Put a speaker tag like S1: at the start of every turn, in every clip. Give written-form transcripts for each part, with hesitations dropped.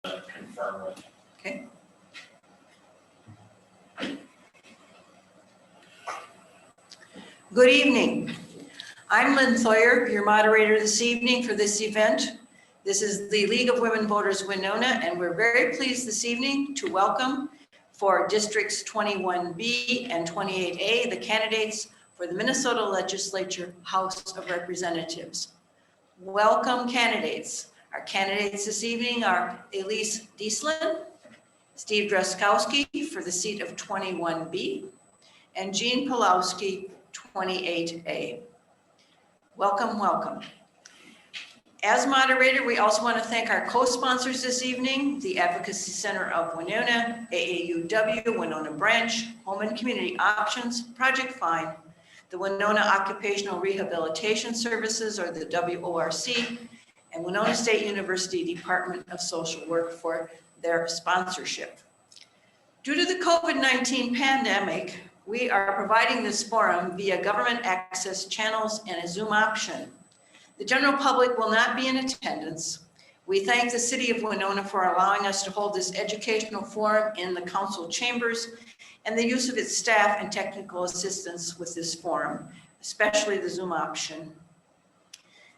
S1: confirm with.
S2: Okay. Good evening. I'm Lynn Thoyer, your moderator this evening for this event. This is the League of Women Voters Winona, and we're very pleased this evening to welcome for Districts 21B and 28A, the candidates for the Minnesota Legislature House of Representatives. Welcome candidates. Our candidates this evening are Elise Dieslin, Steve Dreskowski for the seat of 21B, and Jean Pulowski, 28A. Welcome, welcome. As moderator, we also want to thank our co-sponsors this evening, the Advocacy Center of Winona, AAUW, Winona Branch, Home and Community Options, Project Find, the Winona Occupational Rehabilitation Services, or the WORC, and Winona State University Department of Social Work for their sponsorship. Due to the COVID-19 pandemic, we are providing this forum via government access channels and a Zoom option. The general public will not be in attendance. We thank the City of Winona for allowing us to hold this educational forum in the council chambers and the use of its staff and technical assistance with this forum, especially the Zoom option.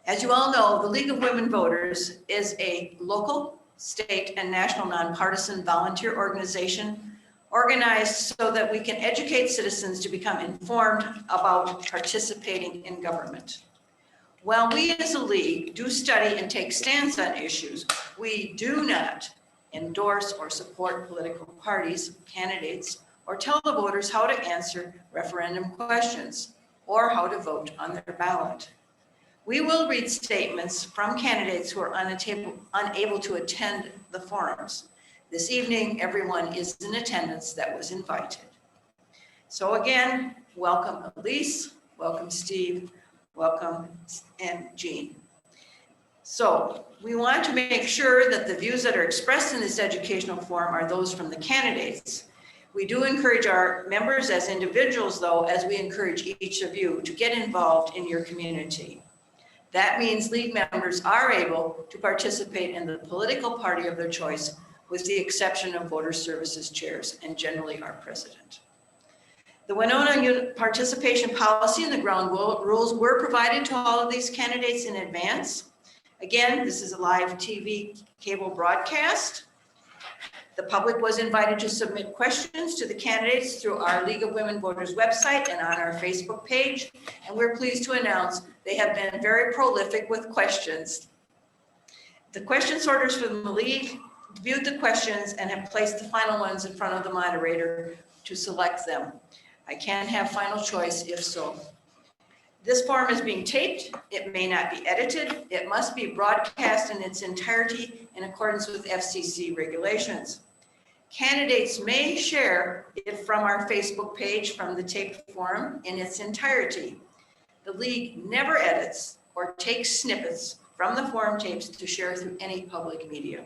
S2: As you all know, the League of Women Voters is a local, state, and national nonpartisan volunteer organization organized so that we can educate citizens to become informed about participating in government. While we as a league do study and take stands on issues, we do not endorse or support political parties, candidates, or tell the voters how to answer referendum questions or how to vote on their ballot. We will read statements from candidates who are unable to attend the forums. This evening, everyone is in attendance that was invited. So again, welcome Elise, welcome Steve, welcome and Jean. So we want to make sure that the views that are expressed in this educational forum are those from the candidates. We do encourage our members as individuals, though, as we encourage each of you to get involved in your community. That means league members are able to participate in the political party of their choice, with the exception of voter services chairs and generally our president. The Winona participation policy and the ground rules were provided to all of these candidates in advance. Again, this is a live TV cable broadcast. The public was invited to submit questions to the candidates through our League of Women Voters website and on our Facebook page. And we're pleased to announce they have been very prolific with questions. The question sorters from the League viewed the questions and have placed the final ones in front of the moderator to select them. I can have final choice if so. This forum is being taped. It may not be edited. It must be broadcast in its entirety in accordance with FCC regulations. Candidates may share it from our Facebook page from the taped forum in its entirety. The League never edits or takes snippets from the forum tapes to share through any public media.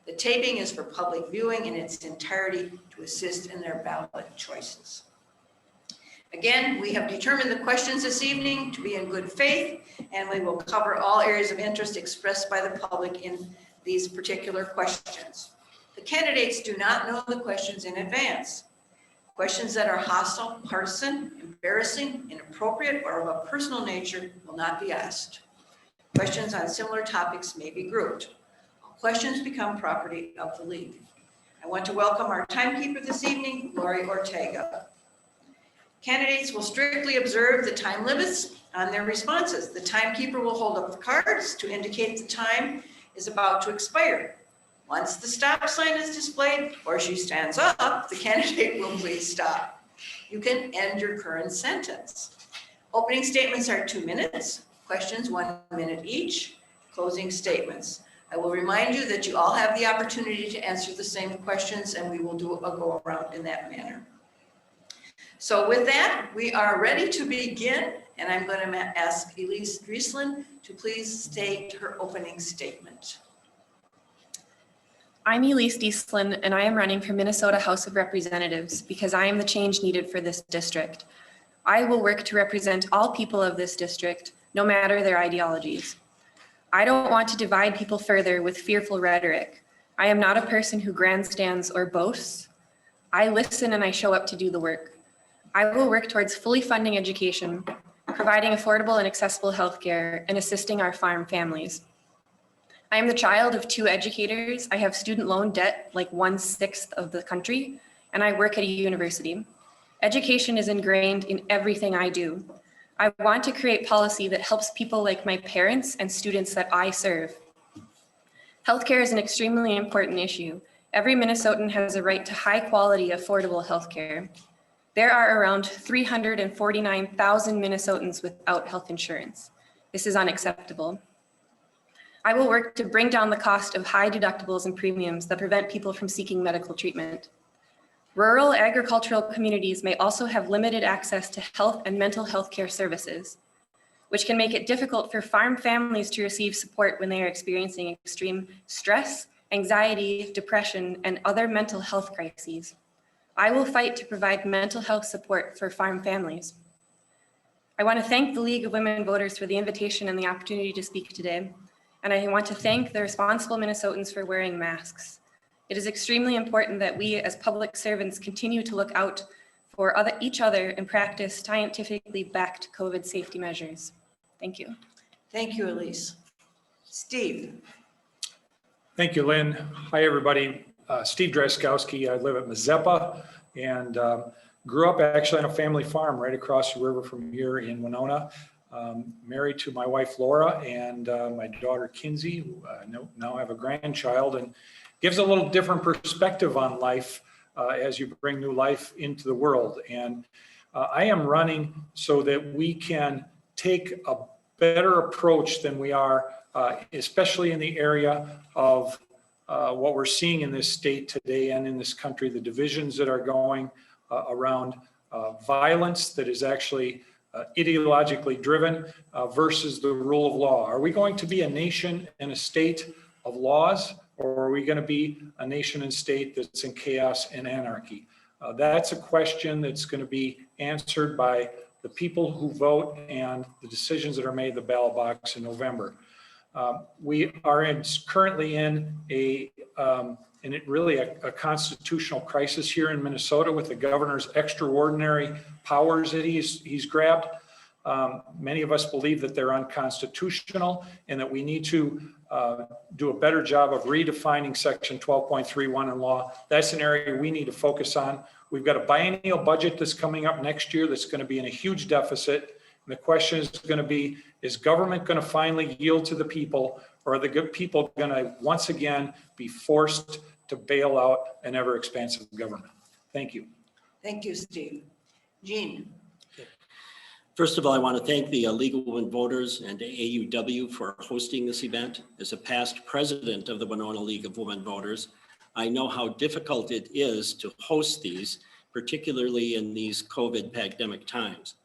S2: The taping is for public viewing in its entirety to assist in their ballot choices. Again, we have determined the questions this evening to be in good faith, and we will cover all areas of interest expressed by the public in these particular questions. The candidates do not know the questions in advance. Questions that are hostile, partisan, embarrassing, inappropriate, or of a personal nature will not be asked. Questions on similar topics may be grouped. Questions become property of the League. I want to welcome our timekeeper this evening, Lori Ortega. Candidates will strictly observe the time limits on their responses. The timekeeper will hold up the cards to indicate the time is about to expire. Once the stop sign is displayed or she stands up, the candidate will please stop. You can end your current sentence. Opening statements are 2 minutes, questions 1 minute each, closing statements. I will remind you that you all have the opportunity to answer the same questions, and we will do a go around in that manner. So with that, we are ready to begin, and I'm going to ask Elise Dieslin to please state her opening statement.
S3: I'm Elise Dieslin, and I am running for Minnesota House of Representatives because I am the change needed for this district. I will work to represent all people of this district, no matter their ideologies. I don't want to divide people further with fearful rhetoric. I am not a person who grandstands or boasts. I listen and I show up to do the work. I will work towards fully funding education, providing affordable and accessible healthcare, and assisting our farm families. I am the child of 2 educators. I have student loan debt like 1/6 of the country, and I work at a university. Education is ingrained in everything I do. I want to create policy that helps people like my parents and students that I serve. Healthcare is an extremely important issue. Every Minnesotan has a right to high quality, affordable healthcare. There are around 349,000 Minnesotans without health insurance. This is unacceptable. I will work to bring down the cost of high deductibles and premiums that prevent people from seeking medical treatment. Rural agricultural communities may also have limited access to health and mental health care services, which can make it difficult for farm families to receive support when they are experiencing extreme stress, anxiety, depression, and other mental health crises. I will fight to provide mental health support for farm families. I want to thank the League of Women Voters for the invitation and the opportunity to speak today. And I want to thank the responsible Minnesotans for wearing masks. It is extremely important that we as public servants continue to look out for each other and practice scientifically backed COVID safety measures. Thank you.
S2: Thank you, Elise. Steve.
S1: Thank you, Lynn. Hi, everybody. Steve Dryskowski. I live at Mazeppa and grew up actually on a family farm right across the river from here in Winona. Married to my wife, Laura, and my daughter, Kinsey, who now have a grandchild, and gives a little different perspective on life as you bring new life into the world. And I am running so that we can take a better approach than we are, especially in the area of what we're seeing in this state today and in this country, the divisions that are going around violence that is actually ideologically driven versus the rule of law. Are we going to be a nation and a state of laws, or are we going to be a nation and state that's in chaos and anarchy? That's a question that's going to be answered by the people who vote and the decisions that are made in the ballot box in November. We are currently in a constitutional crisis here in Minnesota with the governor's extraordinary powers that he's grabbed. Many of us believe that they're unconstitutional and that we need to do a better job of redefining Section 12.31 in law. That's an area we need to focus on. We've got a biennial budget that's coming up next year that's going to be in a huge deficit. And the question is going to be, is government going to finally yield to the people, or are the good people going to once again be forced to bail out an ever expansive government? Thank you.
S2: Thank you, Steve. Jean.
S4: First of all, I want to thank the League of Women Voters and AUW for hosting this event. As a past president of the Winona League of Women Voters, I know how difficult it is to host these, particularly in these COVID pandemic times.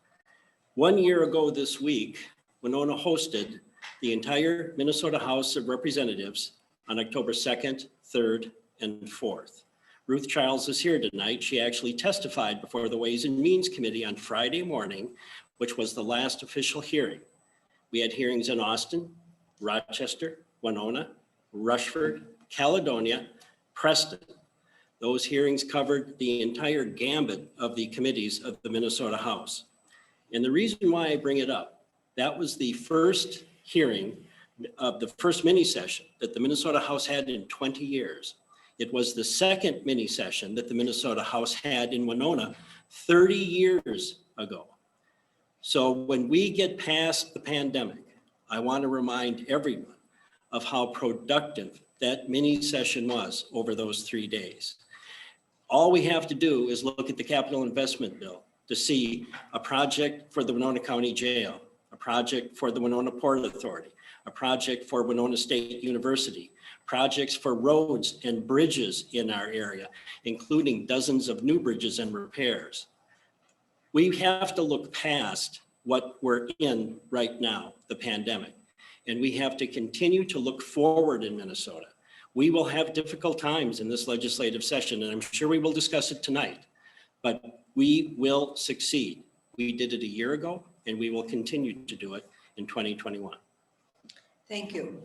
S4: 1 year ago this week, Winona hosted the entire Minnesota House of Representatives on October 2nd, 3rd, and 4th. Ruth Childs is here tonight. She actually testified before the Ways and Means Committee on Friday morning, which was the last official hearing. We had hearings in Austin, Rochester, Winona, Rushford, Caledonia, Preston. Those hearings covered the entire gambit of the committees of the Minnesota House. And the reason why I bring it up, that was the first hearing of the first mini session that the Minnesota House had in 20 years. It was the second mini session that the Minnesota House had in Winona 30 years ago. So when we get past the pandemic, I want to remind everyone of how productive that mini session was over those 3 days. All we have to do is look at the capital investment bill to see a project for the Winona County Jail, a project for the Winona Port Authority, a project for Winona State University, projects for roads and bridges in our area, including dozens of new bridges and repairs. We have to look past what we're in right now, the pandemic, and we have to continue to look forward in Minnesota. We will have difficult times in this legislative session, and I'm sure we will discuss it tonight, but we will succeed. We did it a year ago, and we will continue to do it in 2021.
S2: Thank you.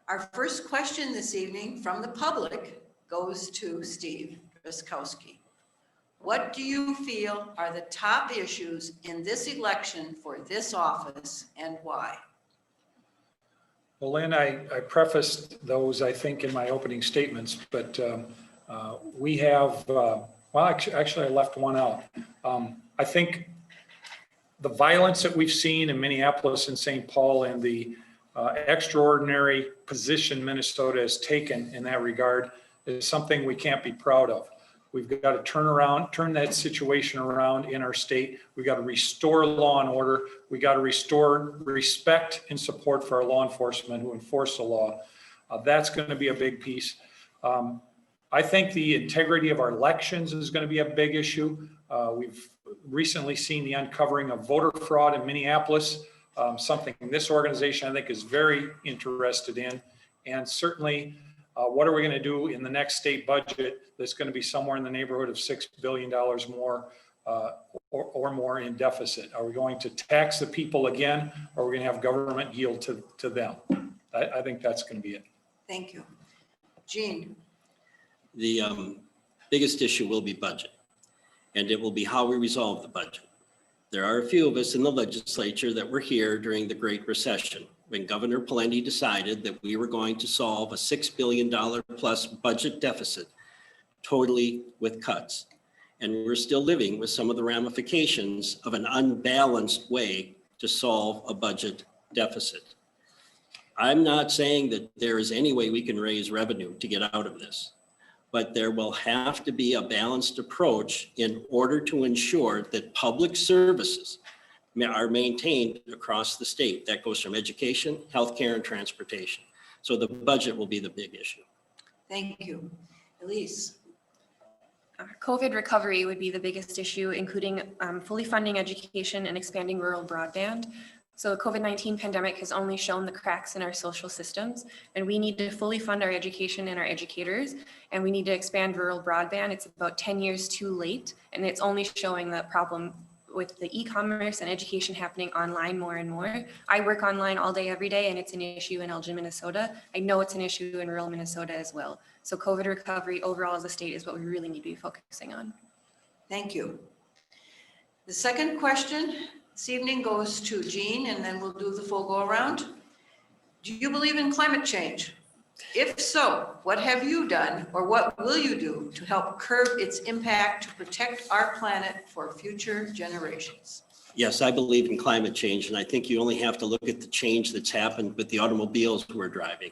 S2: Our first question this evening from the public goes to Steve Drazkowski. What do you feel are the top issues in this election for this office and why?
S1: Well, Lynn, I prefaced those, I think, in my opening statements, but we have, well, actually I left one out. I think the violence that we've seen in Minneapolis and St. Paul and the extraordinary position Minnesota has taken in that regard is something we can't be proud of. We've got to turn that situation around in our state. We've got to restore law and order. We got to restore respect and support for our law enforcement who enforce the law. That's going to be a big piece. I think the integrity of our elections is going to be a big issue. We've recently seen the uncovering of voter fraud in Minneapolis, something this organization I think is very interested in. And certainly, what are we going to do in the next state budget that's going to be somewhere in the neighborhood of $6 billion more or more in deficit? Are we going to tax the people again, or are we going to have government yield to them? I think that's going to be it.
S2: Thank you. Jean.
S4: The biggest issue will be budget, and it will be how we resolve the budget. There are a few of us in the legislature that were here during the Great Recession, when Governor Pawlenty decided that we were going to solve a $6 billion plus budget deficit totally with cuts. And we're still living with some of the ramifications of an unbalanced way to solve a budget deficit. I'm not saying that there is any way we can raise revenue to get out of this, but there will have to be a balanced approach in order to ensure that public services are maintained across the state. That goes from education, healthcare, and transportation. So the budget will be the big issue.
S2: Thank you. Elise.
S3: COVID recovery would be the biggest issue, including fully funding education and expanding rural broadband. So the COVID-19 pandemic has only shown the cracks in our social systems, and we need to fully fund our education and our educators, and we need to expand rural broadband. It's about 10 years too late, and it's only showing the problem with the e-commerce and education happening online more and more. I work online all day, every day, and it's an issue in Elgin, Minnesota. I know it's an issue in rural Minnesota as well. So COVID recovery overall as a state is what we really need to be focusing on.
S2: Thank you. The second question this evening goes to Jean, and then we'll do the full go around. Do you believe in climate change? If so, what have you done or what will you do to help curb its impact to protect our planet for future generations?
S4: Yes, I believe in climate change, and I think you only have to look at the change that's happened with the automobiles we're driving.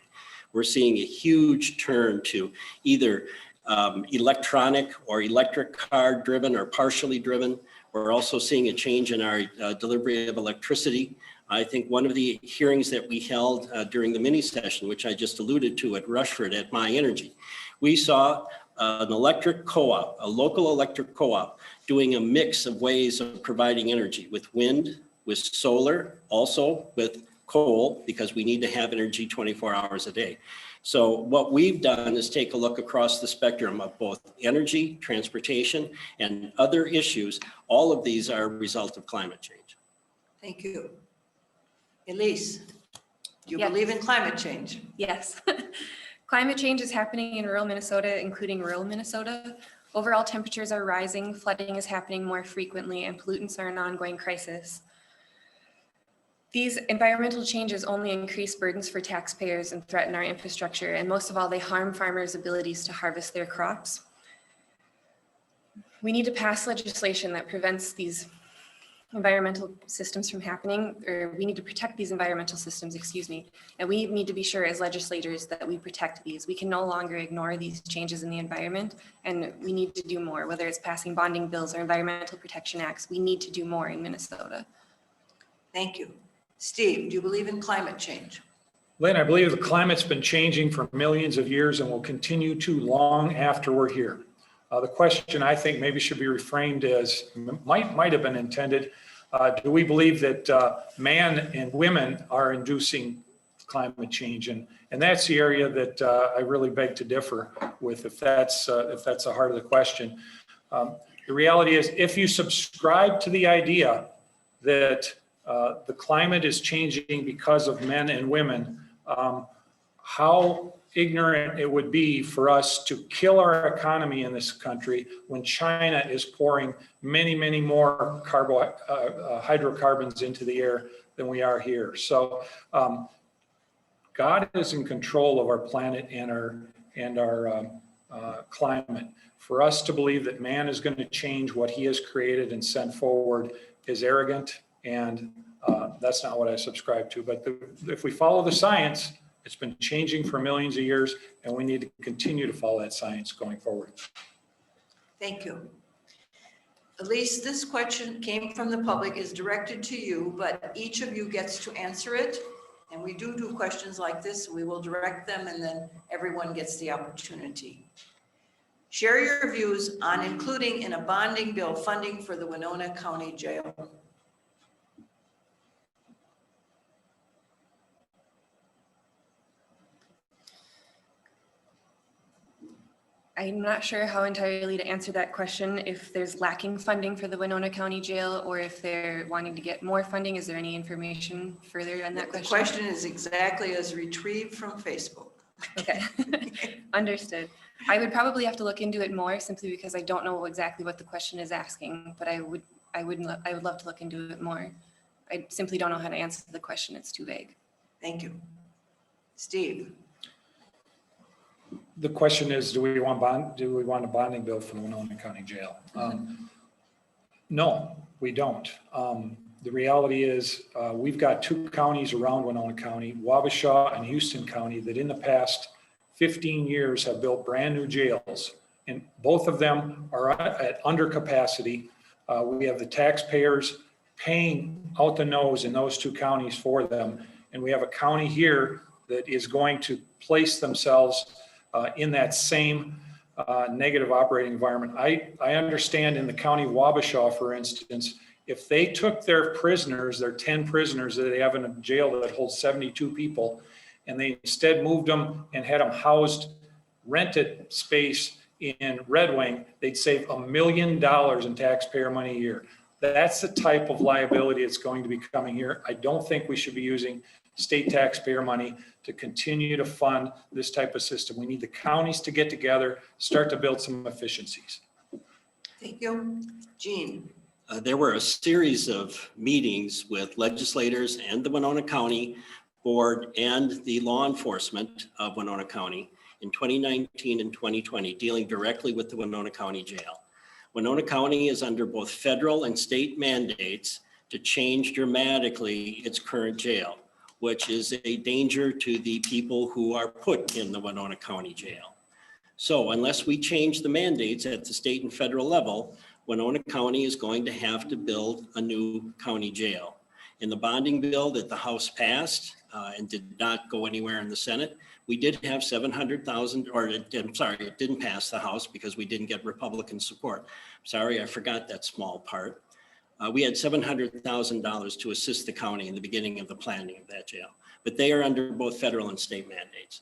S4: We're seeing a huge turn to either electronic or electric car driven or partially driven. We're also seeing a change in our delivery of electricity. I think one of the hearings that we held during the mini session, which I just alluded to at Rushford at My Energy, we saw an electric co-op, a local electric co-op, doing a mix of ways of providing energy with wind, with solar, also with coal, because we need to have energy 24 hours a day. So what we've done is take a look across the spectrum of both energy, transportation, and other issues. All of these are a result of climate change.
S2: Thank you. Elise, do you
S3: Yes.
S2: believe in climate change?
S3: Yes. Climate change is happening in rural Minnesota, including rural Minnesota. Overall temperatures are rising, flooding is happening more frequently, and pollutants are an ongoing crisis. These environmental changes only increase burdens for taxpayers and threaten our infrastructure, and most of all, they harm farmers' abilities to harvest their crops. We need to pass legislation that prevents these environmental systems from happening, or we need to protect these environmental systems, and we need to be sure as legislators that we protect these. We can no longer ignore these changes in the environment, and we need to do more, whether it's passing bonding bills or environmental protection acts. We need to do more in Minnesota.
S2: Thank you. Steve, do you believe in climate change?
S1: Lynn, I believe the climate's been changing for millions of years and will continue to long after we're here. The question I think maybe should be reframed as might have been intended. Do we believe that man and women are inducing climate change? And that's the area that I really beg to differ with, if that's the heart of the question. The reality is, if you subscribe to the idea that the climate is changing because of men and women, how ignorant it would be for us to kill our economy in this country when China is pouring many, many more hydrocarbons into the air than we are here. So God is in control of our planet and our climate. For us to believe that man is going to change what he has created and sent forward is arrogant, and that's not what I subscribe to. But if we follow the science, it's been changing for millions of years, and we need to continue to follow that science going forward.
S2: Thank you. Elise, this question came from the public, is directed to you, but each of you gets to answer it. And we do questions like this. We will direct them, and then everyone gets the opportunity. Share your views on including in a bonding bill funding for the Winona County Jail.
S3: I'm not sure how entirely to answer that question, if there's lacking funding for the Winona County Jail or if they're wanting to get more funding. Is there any information further on that
S2: The
S3: question?
S2: question is exactly as retrieved from Facebook.
S3: Okay, understood. I would probably have to look into it more simply because I don't know exactly what the question is asking, but I would love to look into it more. I simply don't know how to answer the question. It's too vague.
S2: Thank you. Steve.
S1: The question is, do we want a bonding bill for the Winona County Jail? No, we don't. The reality is we've got two counties around Winona County, Wabasha and Houston County, that in the past 15 years have built brand new jails, and both of them are at under capacity. We have the taxpayers paying out the nose in those two counties for them, and we have a county here that is going to place themselves in that same negative operating environment. I understand in the county of Wabasha, for instance, if they took their prisoners, their 10 prisoners that they have in a jail that holds 72 people, and they instead moved them and had them housed, rented space in Red Wing, they'd save $1 million in taxpayer money a year. That's the type of liability that's going to be coming here. I don't think we should be using state taxpayer money to continue to fund this type of system. We need the counties to get together, start to build some efficiencies.
S2: Thank you. Jean.
S4: There were a series of meetings with legislators and the Winona County Board and the law enforcement of Winona County in 2019 and 2020, dealing directly with the Winona County Jail. Winona County is under both federal and state mandates to change dramatically its current jail, which is a danger to the people who are put in the Winona County Jail. So unless we change the mandates at the state and federal level, Winona County is going to have to build a new county jail. In the bonding bill that the House passed and did not go anywhere in the Senate, we did have 700,000, or I'm sorry, it didn't pass the House because we didn't get Republican support. Sorry, I forgot that small part. We had $700,000 to assist the county in the beginning of the planning of that jail, but they are under both federal and state mandates.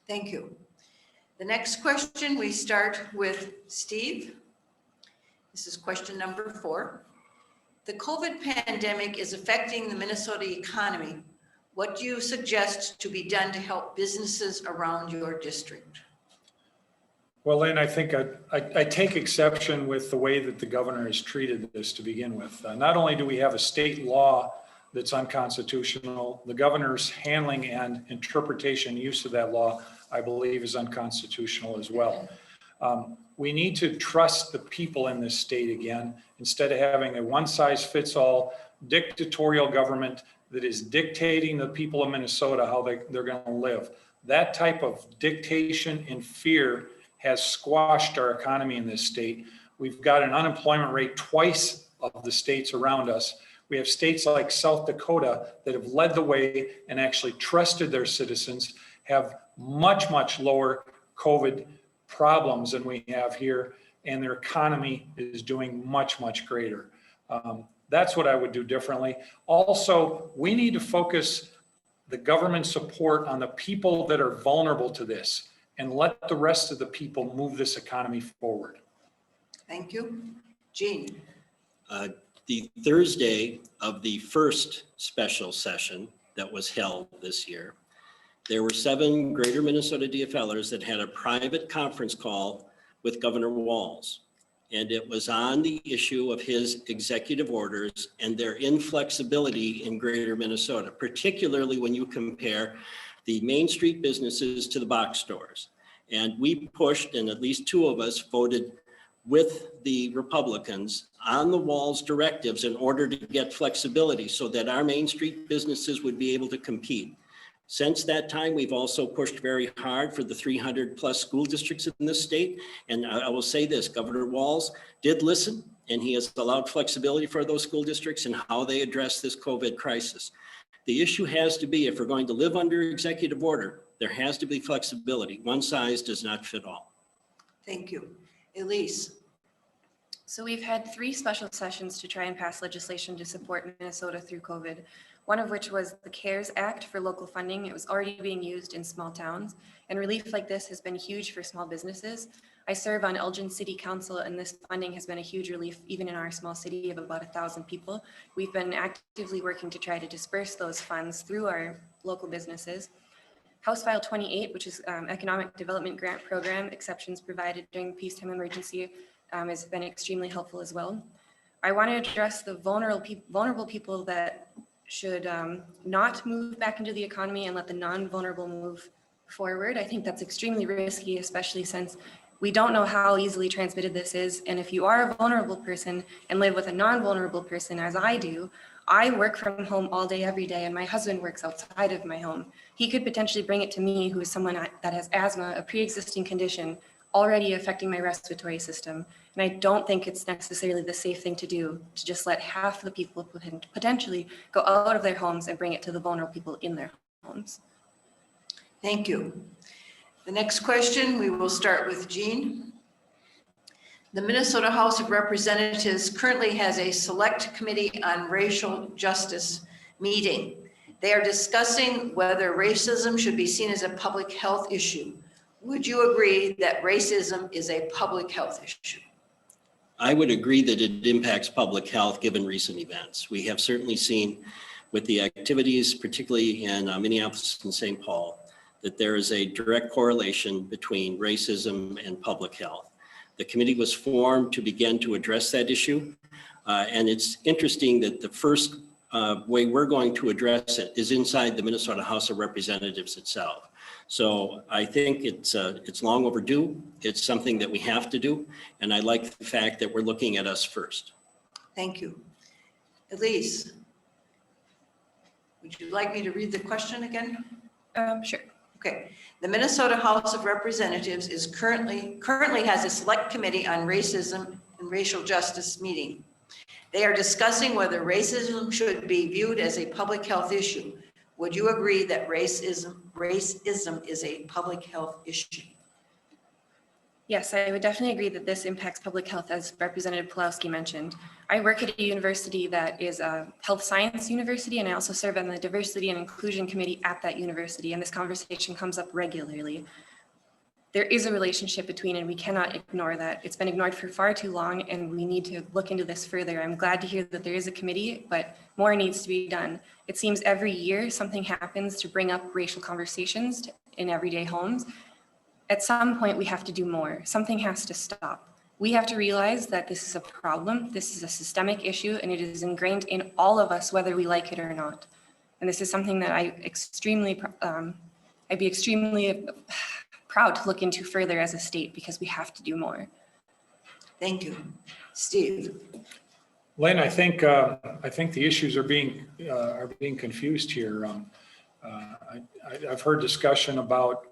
S2: Thank you. The next question, we start with Steve. This is question number 4. The COVID pandemic is affecting the Minnesota economy. What do you suggest to be done to help businesses around your district?
S1: Well, Lynn, I think I take exception with the way that the governor has treated this to begin with. Not only do we have a state law that's unconstitutional, the governor's handling and interpretation use of that law, I believe, is unconstitutional as well. We need to trust the people in this state again, instead of having a one-size-fits-all dictatorial government that is dictating the people of Minnesota how they're going to live. That type of dictation and fear has squashed our economy in this state. We've got an unemployment rate twice of the states around us. We have states like South Dakota that have led the way and actually trusted their citizens, have much, much lower COVID problems than we have here, and their economy is doing much, much greater. That's what I would do differently. Also, we need to focus the government support on the people that are vulnerable to this and let the rest of the people move this economy forward.
S2: Thank you. Jean.
S4: The Thursday of the first special session that was held this year, There were 7 Greater Minnesota DFLers that had a private conference call with Governor Walz. And it was on the issue of his executive orders and their inflexibility in Greater Minnesota, particularly when you compare the Main Street businesses to the box stores. And we pushed, and at least 2 of us voted with the Republicans on the Walz directives in order to get flexibility so that our Main Street businesses would be able to compete. Since that time, we've also pushed very hard for the 300 plus school districts in this state. And I will say this, Governor Walz did listen, and he has allowed flexibility for those school districts and how they address this COVID crisis. The issue has to be, if we're going to live under executive order, there has to be flexibility. One size does not fit all.
S2: Thank you. Elise.
S3: So we've had 3 special sessions to try and pass legislation to support Minnesota through COVID, one of which was the CARES Act for local funding. It was already being used in small towns, and relief like this has been huge for small businesses. I serve on Elgin City Council, and this funding has been a huge relief even in our small city of about 1,000 people. We've been actively working to try to disperse those funds through our local businesses. House File 28, which is Economic Development Grant Program, exceptions provided during peacetime emergency, has been extremely helpful as well. I want to address the vulnerable people that should not move back into the economy and let the non-vulnerable move forward. I think that's extremely risky, especially since we don't know how easily transmitted this is. And if you are a vulnerable person and live with a non-vulnerable person, as I do, I work from home all day, every day, and my husband works outside of my home. He could potentially bring it to me, who is someone that has asthma, a pre-existing condition, already affecting my respiratory system. And I don't think it's necessarily the safe thing to do, to just let half the people potentially go out of their homes and bring it to the vulnerable people in their homes.
S2: Thank you. The next question, we will start with Jean. The Minnesota House of Representatives currently has a select committee on racial justice meeting. They are discussing whether racism should be seen as a public health issue. Would you agree that racism is a public health issue?
S4: I would agree that it impacts public health given recent events. We have certainly seen with the activities, particularly in Minneapolis and St. Paul, that there is a direct correlation between racism and public health. The committee was formed to begin to address that issue. And it's interesting that the first way we're going to address it is inside the Minnesota House of Representatives itself. So I think it's long overdue. It's something that we have to do. And I like the fact that we're looking at us first.
S2: Thank you. Elise, would you like me to read the question again?
S3: Sure.
S2: Okay. The Minnesota House of Representatives is currently has a select committee on racism and racial justice meeting. They are discussing whether racism should be viewed as a public health issue. Would you agree that racism is a public health issue?
S3: Yes, I would definitely agree that this impacts public health, as Representative Pulowski mentioned. I work at a university that is a health science university, and I also serve on the diversity and inclusion committee at that university, and this conversation comes up regularly. There is a relationship between, and we cannot ignore that. It's been ignored for far too long, and we need to look into this further. I'm glad to hear that there is a committee, but more needs to be done. It seems every year something happens to bring up racial conversations in everyday homes. At some point, we have to do more. Something has to stop. We have to realize that this is a problem, this is a systemic issue, and it is ingrained in all of us, whether we like it or not. And this is something that I'd be extremely proud to look into further as a state, because we have to do more.
S2: Thank you. Steve.
S1: Lynn, I think the issues are being confused here. I've heard discussion about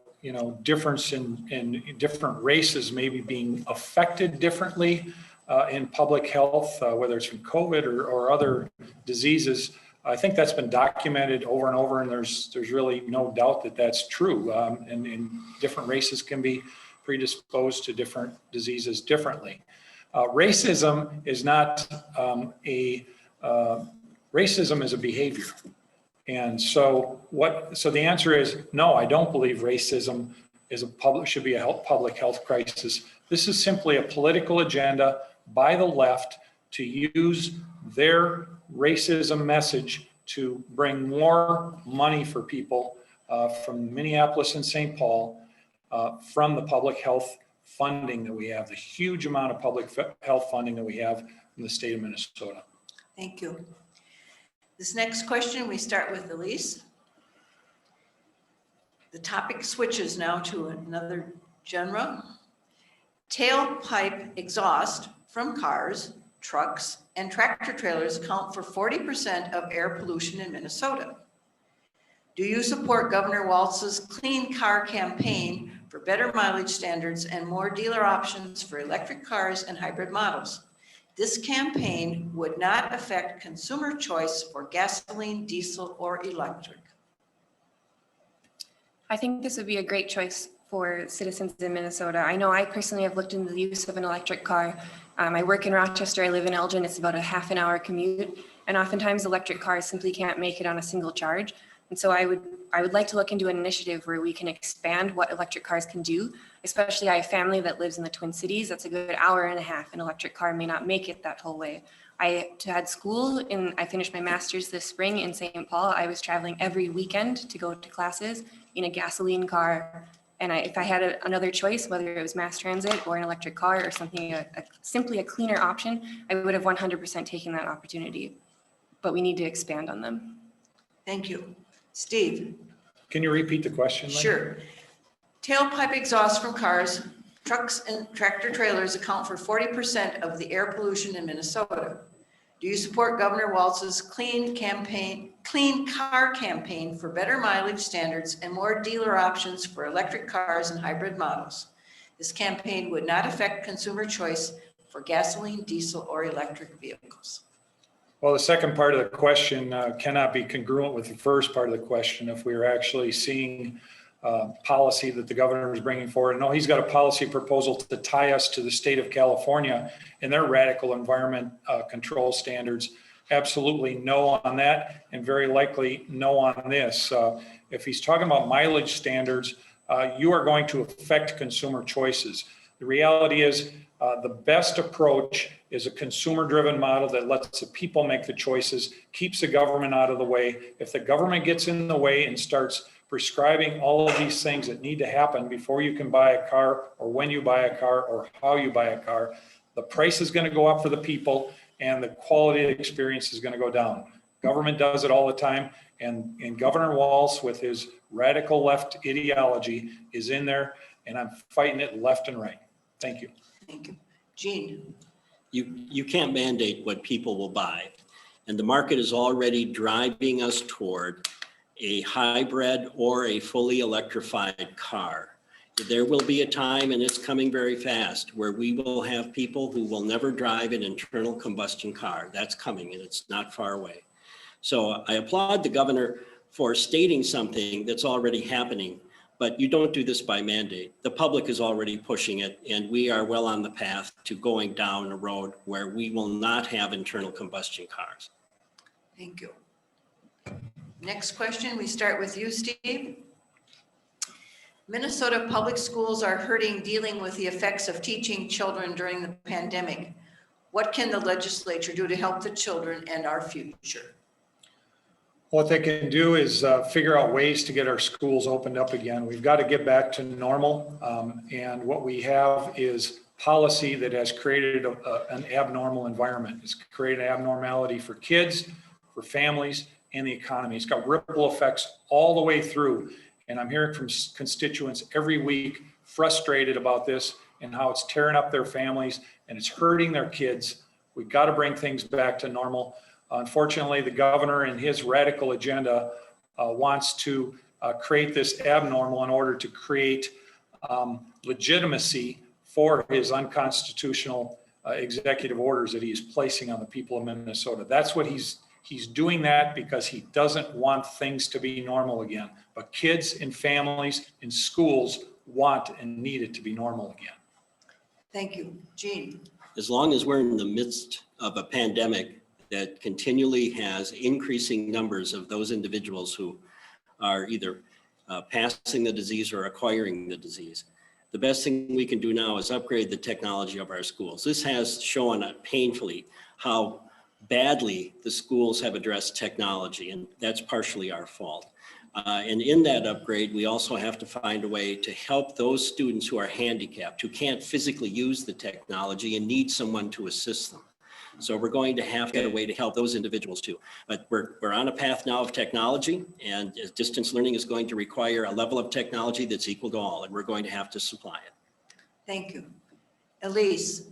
S1: difference in different races maybe being affected differently in public health, whether it's from COVID or other diseases. I think that's been documented over and over, and there's really no doubt that that's true. And different races can be predisposed to different diseases differently. Racism is not racism is a behavior. And so the answer is no, I don't believe racism should be a public health crisis. This is simply a political agenda by the left to use their racism message to bring more money for people from Minneapolis and St. Paul from the public health funding that we have, the huge amount of public health funding that we have in the state of Minnesota.
S2: Thank you. This next question, we start with Elise. The topic switches now to another genre. Tailpipe exhaust from cars, trucks, and tractor trailers account for 40% of air pollution in Minnesota. Do you support Governor Walz's Clean Car campaign for better mileage standards and more dealer options for electric cars and hybrid models? This campaign would not affect consumer choice for gasoline, diesel, or electric.
S3: I think this would be a great choice for citizens in Minnesota. I know I personally have looked into the use of an electric car. I work in Rochester, I live in Elgin, it's about a half an hour commute, and oftentimes electric cars simply can't make it on a single charge. And so I would like to look into an initiative where we can expand what electric cars can do, especially I have family that lives in the Twin Cities. That's a good hour and a half. An electric car may not make it that whole way. I had school and I finished my master's this spring in St. Paul. I was traveling every weekend to go to classes in a gasoline car. And if I had another choice, whether it was mass transit or an electric car or something, simply a cleaner option, I would have 100% taken that opportunity. But we need to expand on them.
S2: Thank you. Steve?
S1: Can you repeat the question, Lynn?
S2: Sure. Tailpipe exhaust from cars, trucks, and tractor trailers account for 40% of the air pollution in Minnesota. Do you support Governor Walz's Clean Car campaign for better mileage standards and more dealer options for electric cars and hybrid models? This campaign would not affect consumer choice for gasoline, diesel, or electric vehicles.
S1: Well, the second part of the question cannot be congruent with the first part of the question if we are actually seeing policy that the governor is bringing forward. No, he's got a policy proposal to tie us to the state of California and their radical environment control standards. Absolutely no on that, and very likely no on this. If he's talking about mileage standards, you are going to affect consumer choices. The reality is the best approach is a consumer-driven model that lets the people make the choices, keeps the government out of the way. If the government gets in the way and starts prescribing all of these things that need to happen before you can buy a car, or when you buy a car, or how you buy a car, the price is going to go up for the people and the quality of the experience is going to go down. Government does it all the time, and Governor Walz with his radical left ideology is in there, and I'm fighting it left and right. Thank you.
S2: Thank you. Gene?
S4: You can't mandate what people will buy. And the market is already driving us toward a hybrid or a fully electrified car. There will be a time, and it's coming very fast, where we will have people who will never drive an internal combustion car. That's coming, and it's not far away. So I applaud the governor for stating something that's already happening, but you don't do this by mandate. The public is already pushing it, and we are well on the path to going down a road where we will not have internal combustion cars.
S2: Thank you. Next question, we start with you, Steve. Minnesota public schools are hurting dealing with the effects of teaching children during the pandemic. What can the legislature do to help the children and our future?
S1: What they can do is figure out ways to get our schools opened up again. We've got to get back to normal. And what we have is policy that has created an abnormal environment. It's created an abnormality for kids, for families, and the economy. It's got ripple effects all the way through. And I'm hearing from constituents every week frustrated about this and how it's tearing up their families and it's hurting their kids. We've got to bring things back to normal. Unfortunately, the governor and his radical agenda wants to create this abnormal in order to create legitimacy for his unconstitutional executive orders that he's placing on the people of Minnesota. That's what he's doing that because he doesn't want things to be normal again. But kids and families and schools want and need it to be normal again.
S2: Thank you. Gene?
S4: As long as we're in the midst of a pandemic that continually has increasing numbers of those individuals who are either passing the disease or acquiring the disease, the best thing we can do now is upgrade the technology of our schools. This has shown painfully how badly the schools have addressed technology, and that's partially our fault. And in that upgrade, we also have to find a way to help those students who are handicapped, who can't physically use the technology and need someone to assist them. So we're going to have to get a way to help those individuals too. But we're on a path now of technology, and distance learning is going to require a level of technology that's equal to all, and we're going to have to supply it.
S2: Thank you. Elise?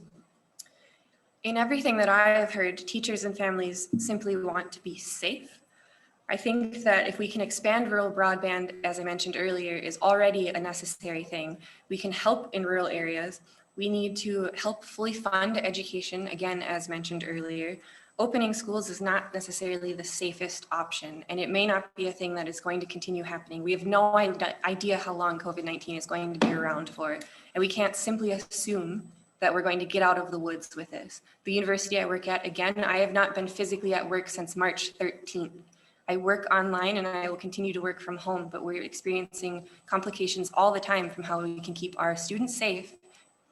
S3: In everything that I have heard, teachers and families simply want to be safe. I think that if we can expand rural broadband, as I mentioned earlier, is already a necessary thing. We can help in rural areas. We need to help fully fund education, again, as mentioned earlier. Opening schools is not necessarily the safest option, and it may not be a thing that is going to continue happening. We have no idea how long COVID-19 is going to be around for, and we can't simply assume that we're going to get out of the woods with this. The university I work at, again, I have not been physically at work since March 13th. I work online and I will continue to work from home, but we're experiencing complications all the time from how we can keep our students safe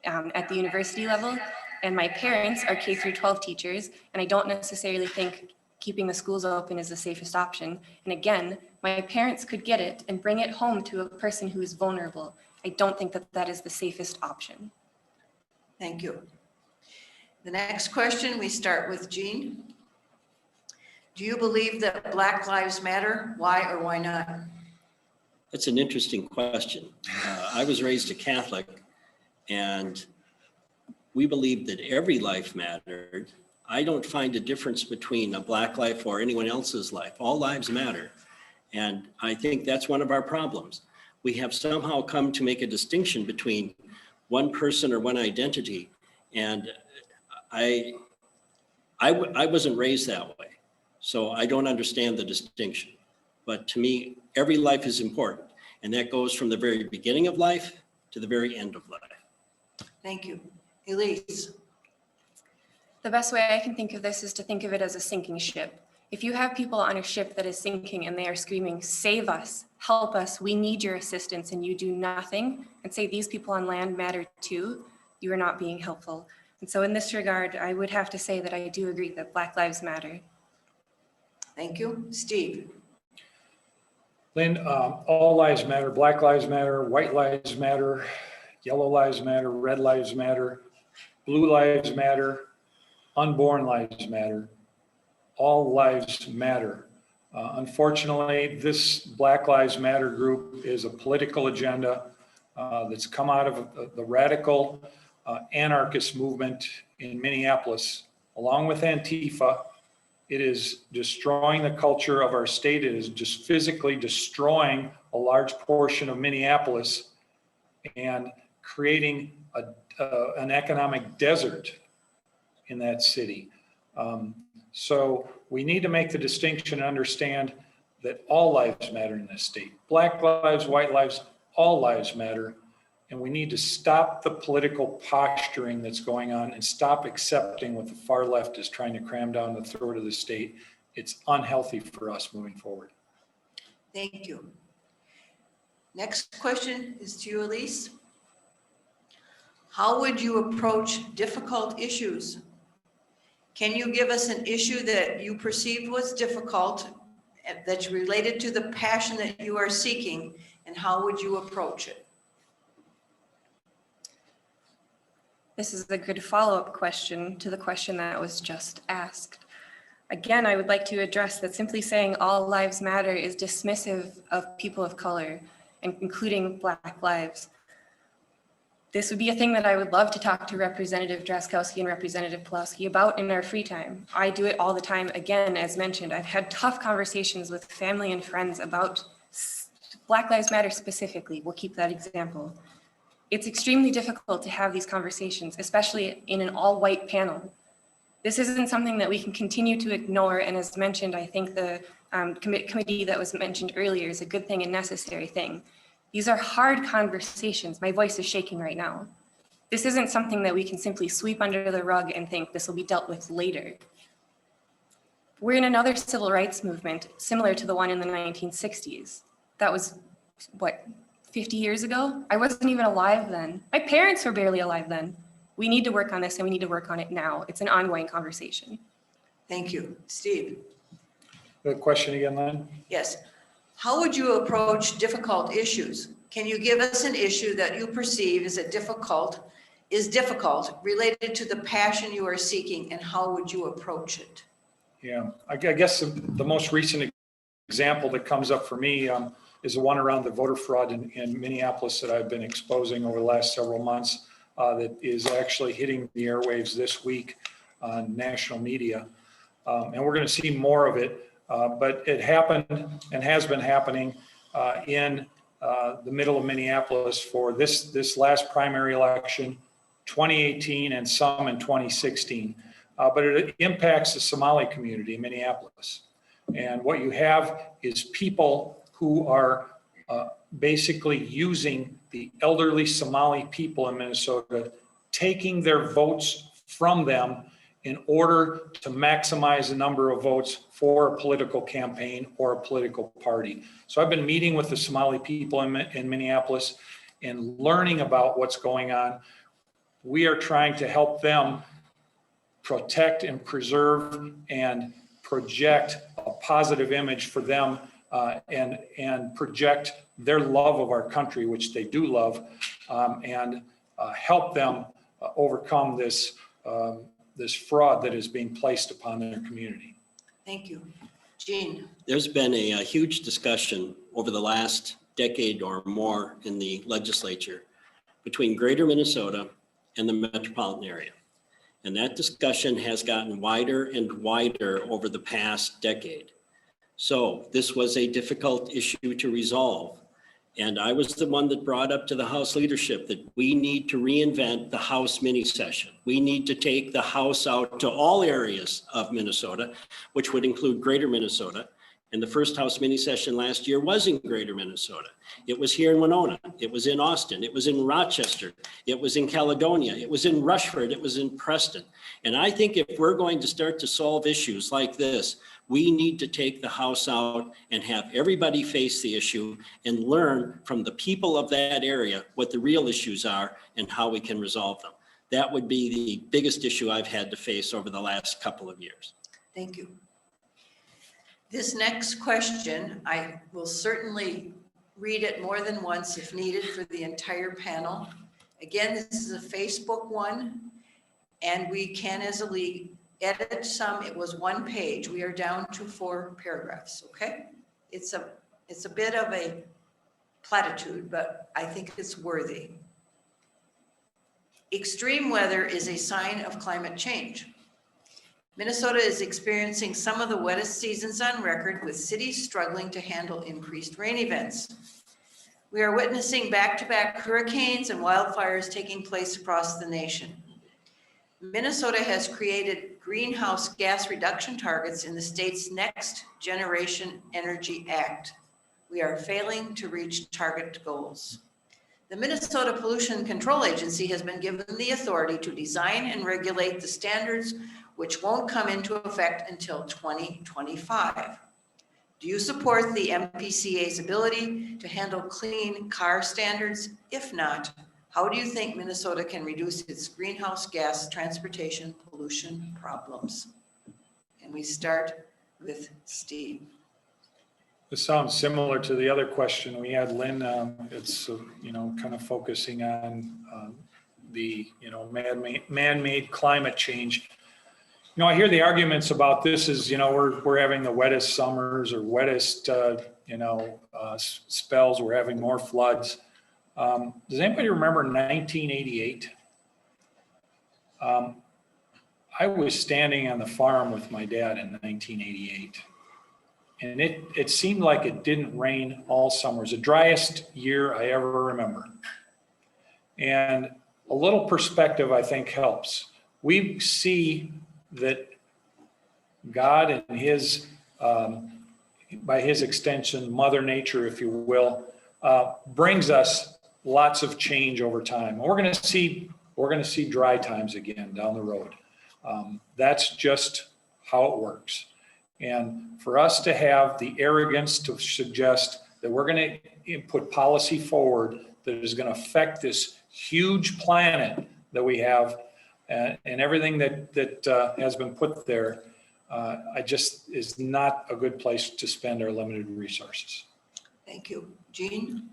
S3: at the university level. And my parents are K through 12 teachers, and I don't necessarily think keeping the schools open is the safest option. And again, my parents could get it and bring it home to a person who is vulnerable. I don't think that that is the safest option.
S2: Thank you. The next question, we start with Jean. Do you believe that Black Lives Matter? Why or why not?
S4: That's an interesting question. I was raised a Catholic, and we believe that every life mattered. I don't find a difference between a Black life or anyone else's life. All lives matter. And I think that's one of our problems. We have somehow come to make a distinction between one person or one identity. And I wasn't raised that way. So I don't understand the distinction. But to me, every life is important. And that goes from the very beginning of life to the very end of life.
S2: Thank you. Elise?
S3: The best way I can think of this is to think of it as a sinking ship. If you have people on a ship that is sinking and they are screaming, save us, help us, we need your assistance, and you do nothing and say these people on land matter too, you are not being helpful. And so in this regard, I would have to say that I do agree that Black Lives Matter.
S2: Thank you. Steve?
S1: Lynn, all lives matter. Black lives matter, white lives matter, yellow lives matter, red lives matter, blue lives matter, unborn lives matter. All lives matter. Unfortunately, this Black Lives Matter group is a political agenda that's come out of the radical anarchist movement in Minneapolis, along with Antifa. It is destroying the culture of our state. It is just physically destroying a large portion of Minneapolis and creating an economic desert in that city. So we need to make the distinction and understand that all lives matter in this state. Black lives, white lives, all lives matter. And we need to stop the political posturing that's going on and stop accepting what the far left is trying to cram down the throat of the state. It's unhealthy for us moving forward.
S2: Thank you. Next question is to you, Elise. How would you approach difficult issues? Can you give us an issue that you perceived was difficult, that's related to the passion that you are seeking, and how would you approach it?
S3: This is a good follow-up question to the question that was just asked. Again, I would like to address that simply saying all lives matter is dismissive of people of color, and including Black lives. This would be a thing that I would love to talk to Representative Drazkowski and Representative Pulaski about in our free time. I do it all the time. Again, as mentioned, I've had tough conversations with family and friends about Black Lives Matter specifically. We'll keep that example. It's extremely difficult to have these conversations, especially in an all-white panel. This isn't something that we can continue to ignore. And as mentioned, I think the committee that was mentioned earlier is a good thing and necessary thing. These are hard conversations. My voice is shaking right now. This isn't something that we can simply sweep under the rug and think this will be dealt with later. We're in another civil rights movement similar to the one in the 1960s. That was, what, 50 years ago? I wasn't even alive then. My parents were barely alive then. We need to work on this, and we need to work on it now. It's an ongoing conversation.
S2: Thank you. Steve?
S1: The question again, Lynn?
S2: Yes. How would you approach difficult issues? Can you give us an issue that you perceive is difficult related to the passion you are seeking, and how would you approach it?
S1: Yeah, I guess the most recent example that comes up for me is the one around the voter fraud in Minneapolis that I've been exposing over the last several months that is actually hitting the airwaves this week on national media. And we're going to see more of it, but it happened and has been happening in the middle of Minneapolis for this last primary election, 2018 and some in 2016. But it impacts the Somali community in Minneapolis. And what you have is people who are basically using the elderly Somali people in Minnesota, taking their votes from them in order to maximize the number of votes for a political campaign or a political party. So I've been meeting with the Somali people in Minneapolis and learning about what's going on. We are trying to help them protect and preserve and project a positive image for them and project their love of our country, which they do love, and help them overcome this fraud that is being placed upon their community.
S2: Thank you. Jean.
S4: There's been a huge discussion over the last decade or more in the legislature between Greater Minnesota and the metropolitan area. And that discussion has gotten wider and wider over the past decade. So this was a difficult issue to resolve. And I was the one that brought up to the House leadership that we need to reinvent the House mini session. We need to take the House out to all areas of Minnesota, which would include Greater Minnesota. And the first House mini session last year was in Greater Minnesota. It was here in Winona. It was in Austin. It was in Rochester. It was in Caledonia. It was in Rushford. It was in Preston. And I think if we're going to start to solve issues like this, we need to take the House out and have everybody face the issue and learn from the people of that area what the real issues are and how we can resolve them. That would be the biggest issue I've had to face over the last couple of years.
S2: Thank you. This next question, I will certainly read it more than once if needed for the entire panel. Again, this is a Facebook one, and we can, as a league, edit some. It was one page. We are down to 4 paragraphs, okay? It's a bit of a platitude, but I think it's worthy. Extreme weather is a sign of climate change. Minnesota is experiencing some of the wettest seasons on record, with cities struggling to handle increased rain events. We are witnessing back-to-back hurricanes and wildfires taking place across the nation. Minnesota has created greenhouse gas reduction targets in the state's Next Generation Energy Act. We are failing to reach target goals. The Minnesota Pollution Control Agency has been given the authority to design and regulate the standards, which won't come into effect until 2025. Do you support the MPCA's ability to handle clean car standards? If not, how do you think Minnesota can reduce its greenhouse gas transportation pollution problems? And we start with Steve.
S1: This sounds similar to the other question we had, Lynn. It's, kind of focusing on the, man-made climate change. I hear the arguments about this is, we're having the wettest summers or wettest, spells. We're having more floods. Does anybody remember 1988? I was standing on the farm with my dad in 1988. And it seemed like it didn't rain all summer. It was the driest year I ever remember. And a little perspective, I think, helps. We see that God and his, by his extension, Mother Nature, if you will, brings us lots of change over time. We're going to see dry times again down the road. That's just how it works. And for us to have the arrogance to suggest that we're going to put policy forward that is going to affect this huge planet that we have and everything that has been put there, is not a good place to spend our limited resources.
S2: Thank you. Jean?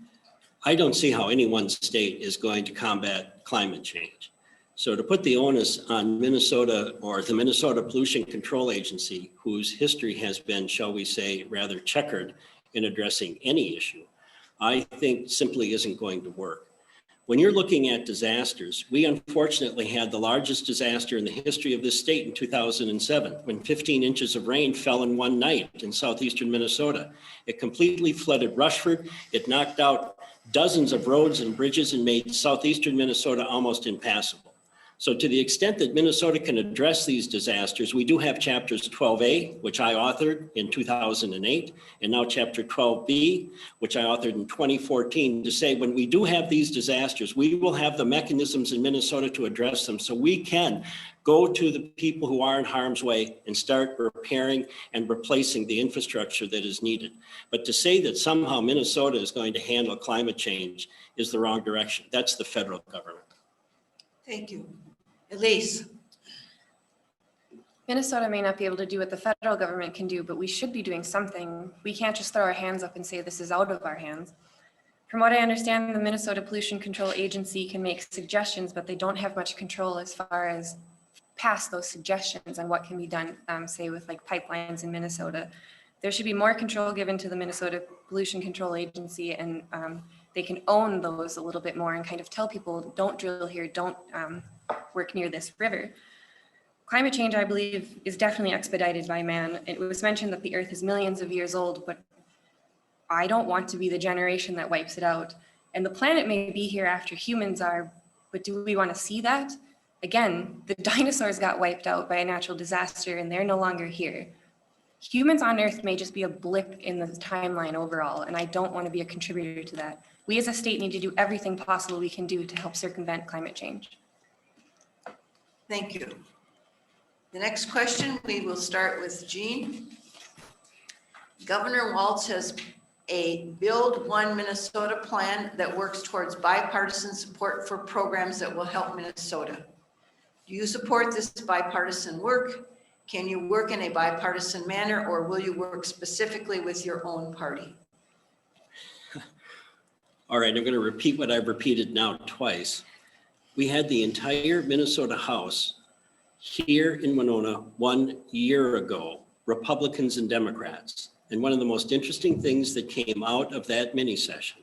S4: I don't see how any one state is going to combat climate change. So to put the onus on Minnesota or the Minnesota Pollution Control Agency, whose history has been, shall we say, rather checkered in addressing any issue, I think simply isn't going to work. When you're looking at disasters, we unfortunately had the largest disaster in the history of this state in 2007, when 15 inches of rain fell in one night in southeastern Minnesota. It completely flooded Rushford. It knocked out dozens of roads and bridges and made southeastern Minnesota almost impassable. So to the extent that Minnesota can address these disasters, we do have chapters 12A, which I authored in 2008, and now chapter 12B, which I authored in 2014, to say when we do have these disasters, we will have the mechanisms in Minnesota to address them so we can go to the people who are in harm's way and start repairing and replacing the infrastructure that is needed. But to say that somehow Minnesota is going to handle climate change is the wrong direction. That's the federal government.
S2: Thank you. Elise?
S3: Minnesota may not be able to do what the federal government can do, but we should be doing something. We can't just throw our hands up and say this is out of our hands. From what I understand, the Minnesota Pollution Control Agency can make suggestions, but they don't have much control as far as pass those suggestions and what can be done, say with like pipelines in Minnesota. There should be more control given to the Minnesota Pollution Control Agency, and they can own those a little bit more and kind of tell people, don't drill here, don't work near this river. Climate change, I believe, is definitely expedited by man. It was mentioned that the earth is millions of years old, but I don't want to be the generation that wipes it out. And the planet may be here after humans are, but do we want to see that? Again, the dinosaurs got wiped out by a natural disaster and they're no longer here. Humans on Earth may just be a blip in the timeline overall, and I don't want to be a contributor to that. We as a state need to do everything possible we can do to help circumvent climate change.
S2: Thank you. The next question, we will start with Jean. Governor Walz has a Build One Minnesota plan that works towards bipartisan support for programs that will help Minnesota. Do you support this bipartisan work? Can you work in a bipartisan manner, or will you work specifically with your own party?
S4: All right, I'm going to repeat what I've repeated now twice. We had the entire Minnesota House here in Winona 1 year ago, Republicans and Democrats. And one of the most interesting things that came out of that mini session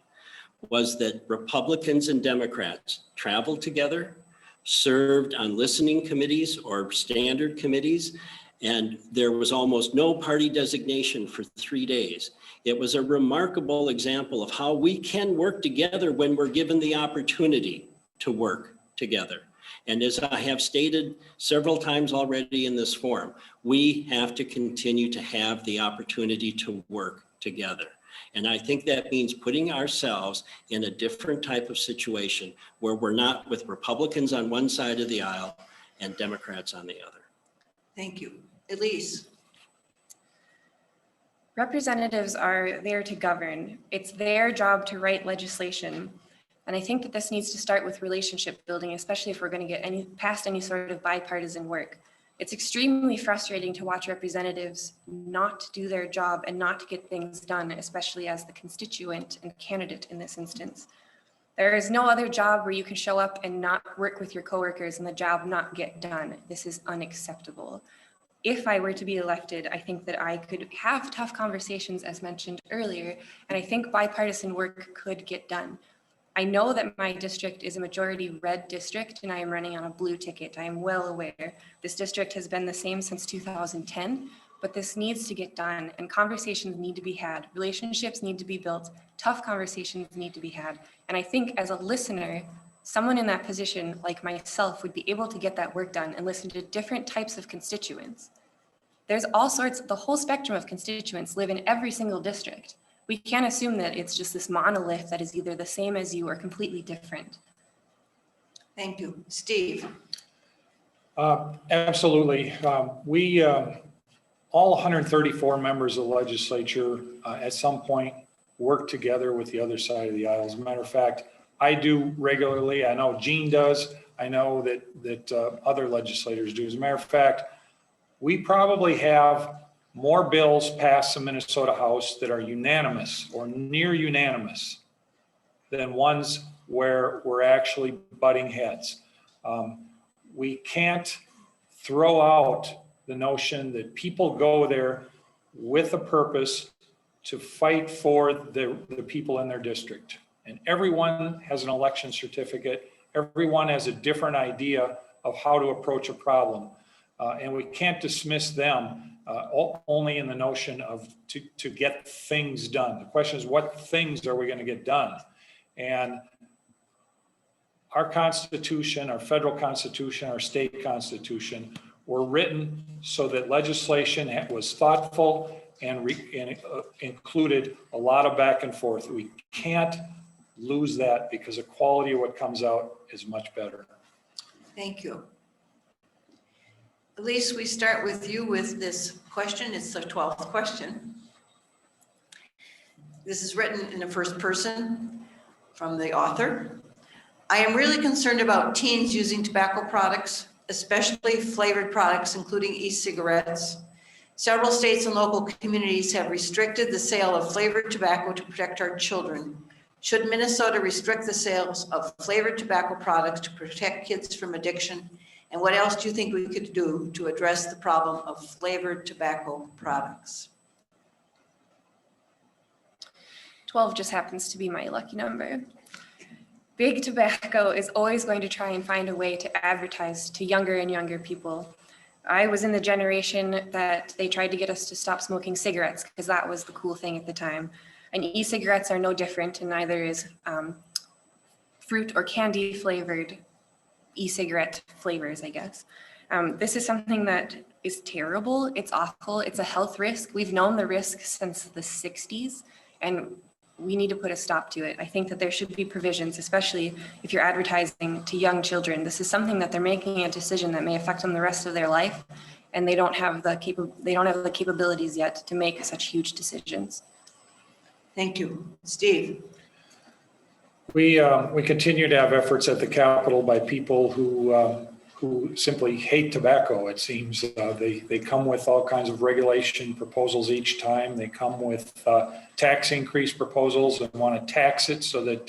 S4: was that Republicans and Democrats traveled together, served on listening committees or standard committees, and there was almost no party designation for 3 days. It was a remarkable example of how we can work together when we're given the opportunity to work together. And as I have stated several times already in this forum, we have to continue to have the opportunity to work together. And I think that means putting ourselves in a different type of situation where we're not with Republicans on one side of the aisle and Democrats on the other.
S2: Thank you. Elise?
S3: Representatives are there to govern. It's their job to write legislation. And I think that this needs to start with relationship building, especially if we're going to get past any sort of bipartisan work. It's extremely frustrating to watch representatives not do their job and not get things done, especially as the constituent and candidate in this instance. There is no other job where you can show up and not work with your coworkers and the job not get done. This is unacceptable. If I were to be elected, I think that I could have tough conversations, as mentioned earlier, and I think bipartisan work could get done. I know that my district is a majority red district and I am running on a blue ticket. I am well aware. This district has been the same since 2010, but this needs to get done and conversations need to be had. Relationships need to be built. Tough conversations need to be had. And I think as a listener, someone in that position like myself would be able to get that work done and listen to different types of constituents. There's all sorts, the whole spectrum of constituents live in every single district. We can't assume that it's just this monolith that is either the same as you or completely different.
S2: Thank you. Steve?
S1: Absolutely. We, all 134 members of the legislature at some point work together with the other side of the aisle. As a matter of fact, I do regularly. I know Jean does. I know that other legislators do. As a matter of fact, we probably have more bills pass the Minnesota House that are unanimous or near unanimous than ones where we're actually butting heads. We can't throw out the notion that people go there with a purpose to fight for the people in their district. And everyone has an election certificate. Everyone has a different idea of how to approach a problem. And we can't dismiss them only in the notion of to get things done. The question is, what things are we going to get done? And our Constitution, our federal Constitution, our state Constitution were written so that legislation was thoughtful and included a lot of back and forth. We can't lose that because the quality of what comes out is much better.
S2: Thank you. Elise, we start with you with this question. It's the 12th question. This is written in the first person from the author. I am really concerned about teens using tobacco products, especially flavored products, including e-cigarettes. Several states and local communities have restricted the sale of flavored tobacco to protect our children. Should Minnesota restrict the sales of flavored tobacco products to protect kids from addiction? And what else do you think we could do to address the problem of flavored tobacco products?
S3: 12 just happens to be my lucky number. Big tobacco is always going to try and find a way to advertise to younger and younger people. I was in the generation that they tried to get us to stop smoking cigarettes because that was the cool thing at the time. And e-cigarettes are no different, and neither is fruit or candy flavored e-cigarette flavors, I guess. This is something that is terrible. It's awful. It's a health risk. We've known the risk since the 60s, and we need to put a stop to it. I think that there should be provisions, especially if you're advertising to young children. This is something that they're making a decision that may affect them the rest of their life, and they don't have the capabilities yet to make such huge decisions.
S2: Thank you. Steve.
S1: We continue to have efforts at the Capitol by people who simply hate tobacco. It seems they come with all kinds of regulation proposals each time. They come with tax increase proposals and want to tax it so that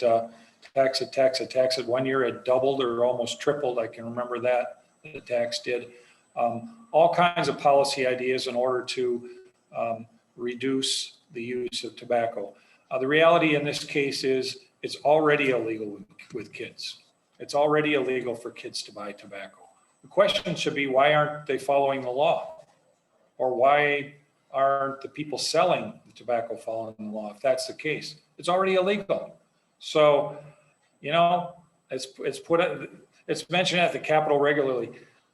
S1: tax it. 1 year it doubled or almost tripled. I can remember that the tax did. All kinds of policy ideas in order to reduce the use of tobacco. The reality in this case is it's already illegal with kids. It's already illegal for kids to buy tobacco. The question should be, why aren't they following the law? Or why aren't the people selling the tobacco following the law? If that's the case, it's already illegal. So, you know, it's mentioned at the Capitol regularly.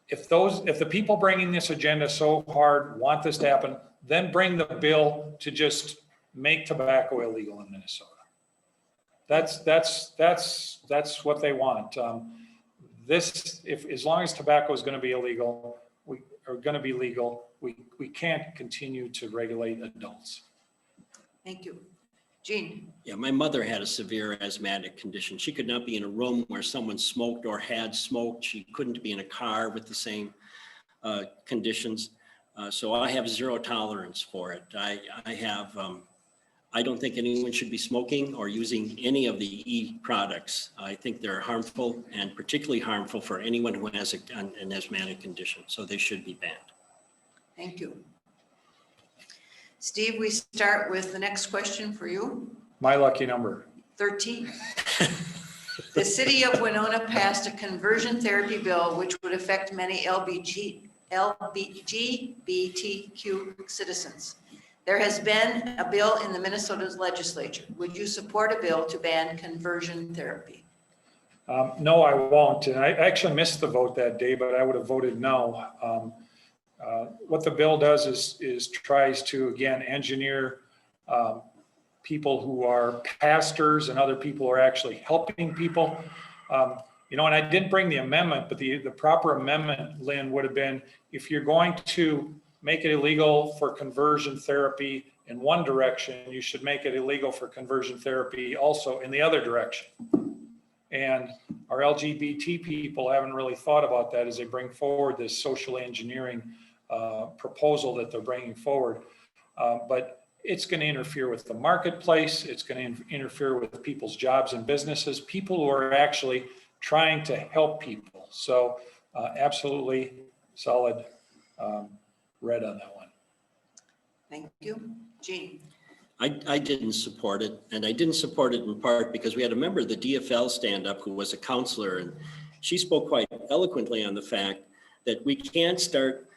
S1: If the people bringing this agenda so hard want this to happen, then bring the bill to just make tobacco illegal in Minnesota. That's what they want. As long as tobacco is going to be illegal, we can't continue to regulate adults.
S2: Thank you. Jean.
S4: Yeah, my mother had a severe asthmatic condition. She could not be in a room where someone smoked or had smoked. She couldn't be in a car with the same conditions. So I have zero tolerance for it. I don't think anyone should be smoking or using any of the e-products. I think they're harmful, and particularly harmful for anyone who has an asthmatic condition. So they should be banned.
S2: Thank you. Steve, we start with the next question for you.
S1: My lucky number.
S2: 13. The city of Winona passed a conversion therapy bill which would affect many LGBTQ citizens. There has been a bill in the Minnesota's legislature. Would you support a bill to ban conversion therapy?
S1: No, I won't. And I actually missed the vote that day, but I would have voted no. What the bill does is tries to, again, engineer people who are pastors and other people who are actually helping people. And I didn't bring the amendment, but the proper amendment, Lynn, would have been, if you're going to make it illegal for conversion therapy in one direction, you should make it illegal for conversion therapy also in the other direction. And our LGBT people haven't really thought about that as they bring forward this social engineering proposal that they're bringing forward. But it's going to interfere with the marketplace. It's going to interfere with people's jobs and businesses, people who are actually trying to help people. So absolutely solid red on that one.
S2: Thank you. Jean?
S4: I didn't support it, and I didn't support it in part because we had a member of the DFL stand up who was a counselor, and she spoke quite eloquently on the fact that we can't start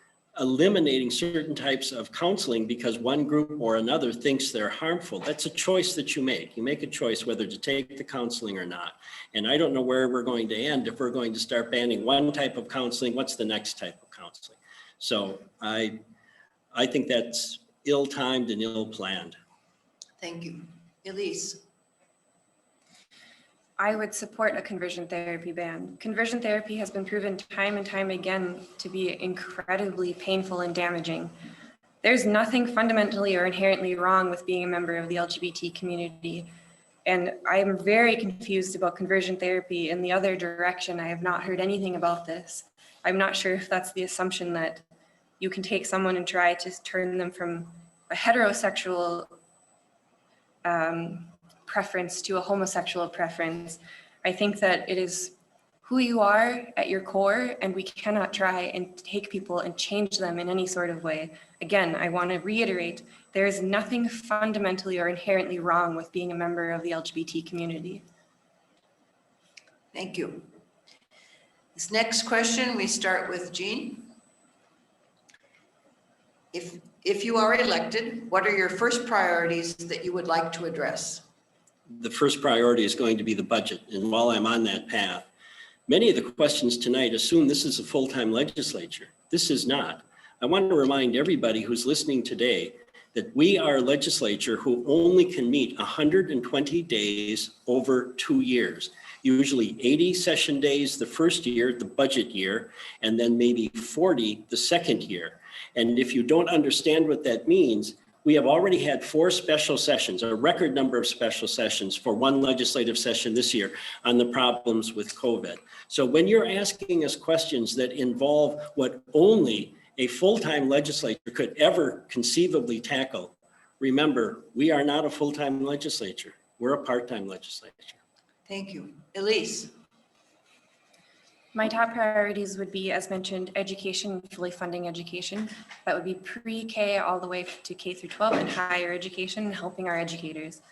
S4: eliminating certain types of counseling because one group or another thinks they're harmful. That's a choice that you make. You make a choice whether to take the counseling or not. And I don't know where we're going to end if we're going to start banning one type of counseling. What's the next type of counseling? So I think that's ill-timed and ill-planned.
S2: Thank you. Elise?
S3: I would support a conversion therapy ban. Conversion therapy has been proven time and time again to be incredibly painful and damaging. There's nothing fundamentally or inherently wrong with being a member of the LGBT community. And I'm very confused about conversion therapy in the other direction. I have not heard anything about this. I'm not sure if that's the assumption that you can take someone and try to turn them from a heterosexual preference to a homosexual preference. I think that it is who you are at your core, and we cannot try and take people and change them in any sort of way. Again, I want to reiterate, there is nothing fundamentally or inherently wrong with being a member of the LGBT community.
S2: Thank you. This next question, we start with Jean. If you are elected, what are your first priorities that you would like to address?
S4: The first priority is going to be the budget. And while I'm on that path, many of the questions tonight assume this is a full-time legislature. This is not. I want to remind everybody who's listening today that we are a legislature who only can meet 120 days over 2 years. Usually 80 session days the first year, the budget year, and then maybe 40 the second year. And if you don't understand what that means, we have already had 4 special sessions, a record number of special sessions for one legislative session this year on the problems with COVID. So when you're asking us questions that involve what only a full-time legislature could ever conceivably tackle, remember, we are not a full-time legislature. We're a part-time legislature.
S2: Thank you. Elise?
S3: My top priorities would be, as mentioned, education, fully funding education. That would be pre-K all the way to K through 12 and higher education and helping our educators.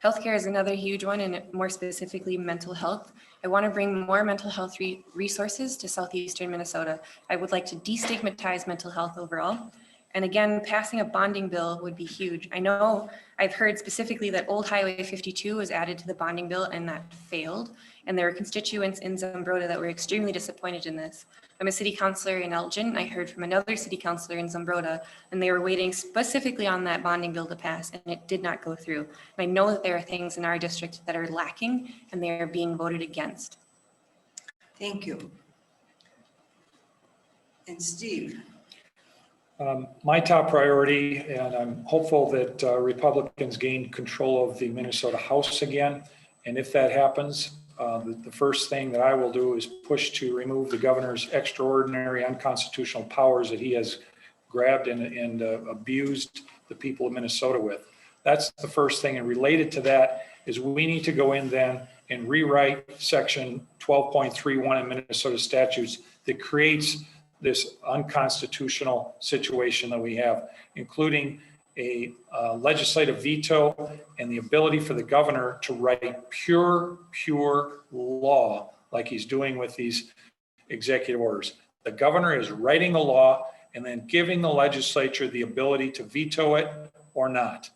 S3: Healthcare is another huge one, and more specifically mental health. I want to bring more mental health resources to southeastern Minnesota. I would like to destigmatize mental health overall. And again, passing a bonding bill would be huge. I know I've heard specifically that Old Highway 52 was added to the bonding bill and that failed. And there were constituents in Zumbrota that were extremely disappointed in this. I'm a city councilor in Elgin. I heard from another city councilor in Zumbrota, and they were waiting specifically on that bonding bill to pass, and it did not go through. And I know that there are things in our district that are lacking, and they are being voted against.
S2: Thank you. And Steve?
S1: My top priority, and I'm hopeful that Republicans gain control of the Minnesota House again. And if that happens, the first thing that I will do is push to remove the governor's extraordinary unconstitutional powers that he has grabbed and abused the people of Minnesota with. That's the first thing. And related to that is we need to go in then and rewrite section 12.31 in Minnesota statutes that creates this unconstitutional situation that we have, including a legislative veto and the ability for the governor to write pure law like he's doing with these executive orders. The governor is writing a law and then giving the legislature the ability to veto it or not.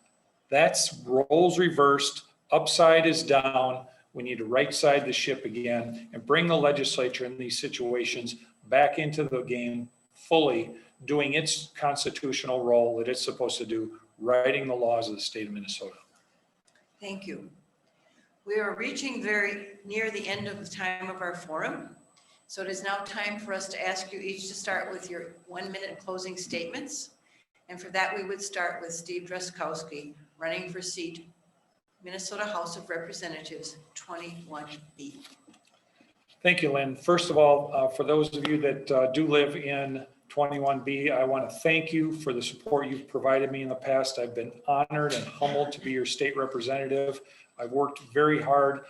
S1: That's roles reversed, upside is down. We need to right side the ship again and bring the legislature in these situations back into the game fully, doing its constitutional role that it's supposed to do, writing the laws of the state of Minnesota.
S2: Thank you. We are reaching very near the end of the time of our forum. So it is now time for us to ask you each to start with your 1-minute closing statements. And for that, we would start with Steve Drazkowski, running for seat Minnesota House of Representatives 21B.
S1: Thank you, Lynn. First of all, for those of you that do live in 21B, I want to thank you for the support you've provided me in the past. I've been honored and humbled to be your state representative. I've worked very hard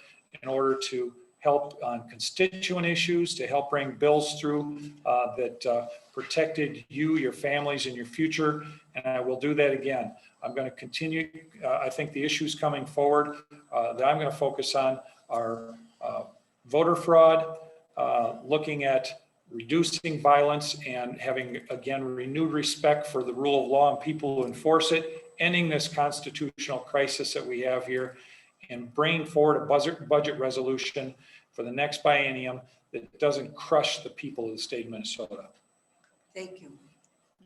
S1: in order to help on constituent issues, to help bring bills through that protected you, your families, and your future, and I will do that again. I'm going to continue. I think the issues coming forward that I'm going to focus on are voter fraud, looking at reducing violence and having, again, renewed respect for the rule of law and people who enforce it, ending this constitutional crisis that we have here, and bringing forward a budget resolution for the next biennium that doesn't crush the people of the state of Minnesota.
S2: Thank you.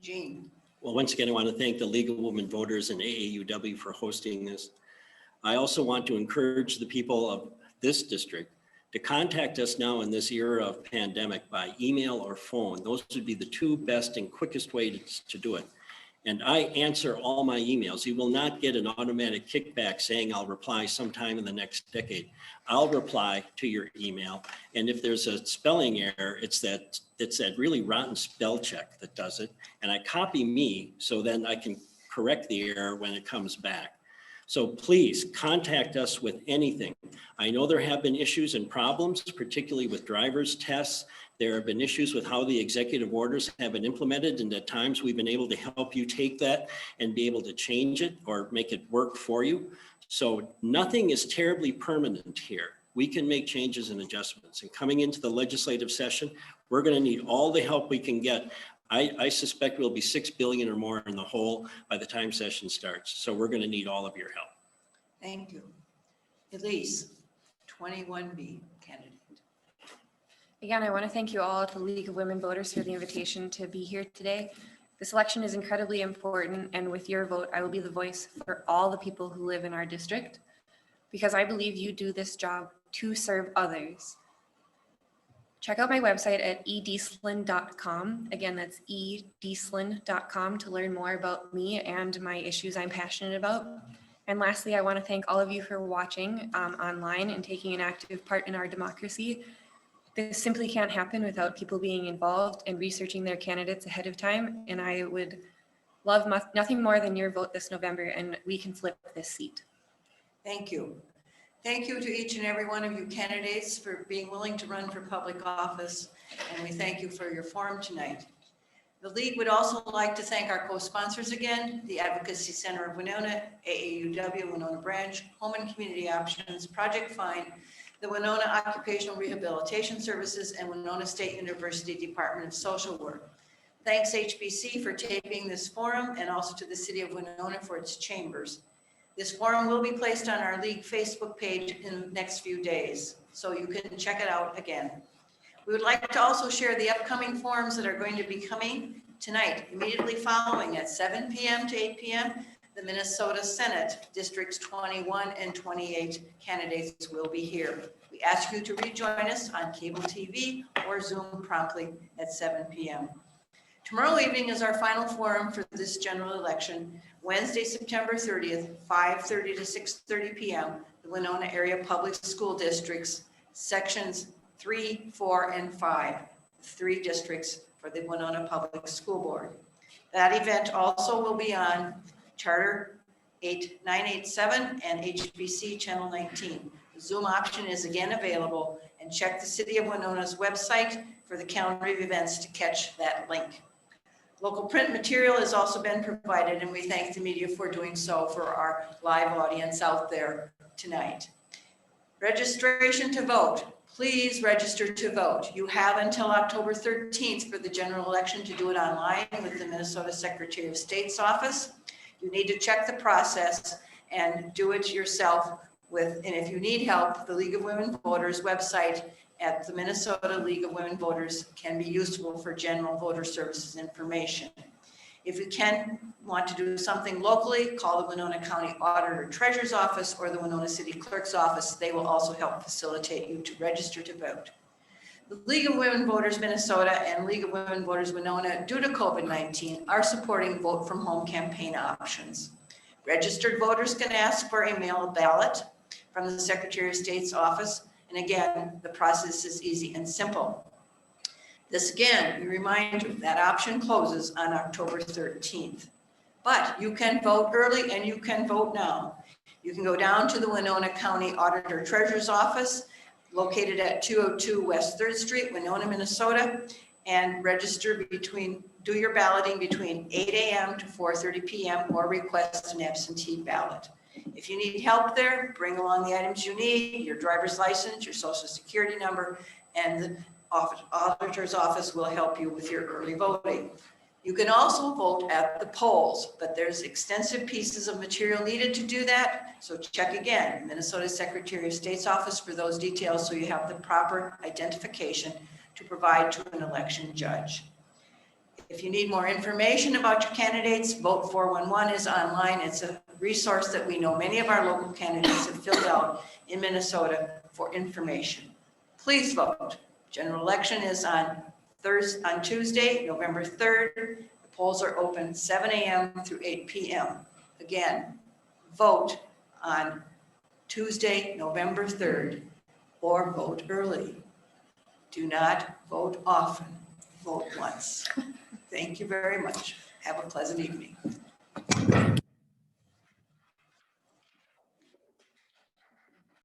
S2: Jean.
S4: Well, once again, I want to thank the League of Women Voters and AAUW for hosting this. I also want to encourage the people of this district to contact us now in this era of pandemic by email or phone. Those would be the two best and quickest ways to do it. And I answer all my emails. You will not get an automatic kickback saying I'll reply sometime in the next decade. I'll reply to your email. And if there's a spelling error, it's that really rotten spell check that does it. And I copy me so then I can correct the error when it comes back. So please contact us with anything. I know there have been issues and problems, particularly with driver's tests. There have been issues with how the executive orders have been implemented, and at times we've been able to help you take that and be able to change it or make it work for you. So nothing is terribly permanent here. We can make changes and adjustments. And coming into the legislative session, we're going to need all the help we can get. I suspect we'll be $6 billion or more in the hole by the time session starts. So we're going to need all of your help.
S2: Thank you. Elise, 21B candidate.
S3: Again, I want to thank you all at the League of Women Voters for the invitation to be here today. This election is incredibly important, and with your vote, I will be the voice for all the people who live in our district, because I believe you do this job to serve others. Check out my website at edieslin.com. Again, that's edieslin.com to learn more about me and my issues I'm passionate about. And lastly, I want to thank all of you for watching online and taking an active part in our democracy. This simply can't happen without people being involved and researching their candidates ahead of time. And I would love nothing more than your vote this November, and we can flip this seat.
S2: Thank you. Thank you to each and every one of you candidates for being willing to run for public office, and we thank you for your forum tonight. The League would also like to thank our co-sponsors again, the Advocacy Center of Winona, AAUW Winona Branch, Home and Community Options, Project Find, the Winona Occupational Rehabilitation Services, and Winona State University Department of Social Work. Thanks HBC for taping this forum, and also to the City of Winona for its chambers. This forum will be placed on our League Facebook page in the next few days, so you can check it out again. We would like to also share the upcoming forums that are going to be coming tonight, immediately following at 7 p.m. to 8 p.m. The Minnesota Senate Districts 21 and 28 candidates will be here. We ask you to rejoin us on cable TV or Zoom promptly at 7 p.m. Tomorrow evening is our final forum for this general election, Wednesday, September 30th, 5:30 to 6:30 p.m., the Winona Area Public School Districts, sections 3, 4, and 5, 3 districts for the Winona Public School Board. That event also will be on Charter 987 and HBC Channel 19. The Zoom option is again available, and check the City of Winona's website for the calendar of events to catch that link. Local print material has also been provided, and we thank the media for doing so for our live audience out there tonight. Registration to vote. Please register to vote. You have until October 13th for the general election to do it online with the Minnesota Secretary of State's office. You need to check the process and do it yourself and if you need help, the League of Women Voters website at the Minnesota League of Women Voters can be useful for general voter services information. If you want to do something locally, call the Winona County Auditor Treasurer's Office or the Winona City Clerk's Office. They will also help facilitate you to register to vote. The League of Women Voters Minnesota and League of Women Voters Winona, due to COVID-19, are supporting vote from home campaign options. Registered voters can ask for a mail ballot from the Secretary of State's office. And again, the process is easy and simple. This again, we remind you that option closes on October 13th. But you can vote early and you can vote now. You can go down to the Winona County Auditor Treasurer's Office located at 202 West 3rd Street, Winona, Minnesota, and register do your balloting between 8 a.m. to 4:30 p.m. or request an absentee ballot. If you need help there, bring along the items you need, your driver's license, your social security number, and the auditor's office will help you with your early voting. You can also vote at the polls, but there's extensive pieces of material needed to do that. So check again, Minnesota Secretary of State's office for those details so you have the proper identification to provide to an election judge. If you need more information about your candidates, Vote 411 is online. It's a resource that we know many of our local candidates have filled out in Minnesota for information. Please vote. General election is on Tuesday, November 3rd. The polls are open 7 a.m. through 8 p.m. Again, vote on Tuesday, November 3rd, or vote early. Do not vote often, vote once. Thank you very much. Have a pleasant evening.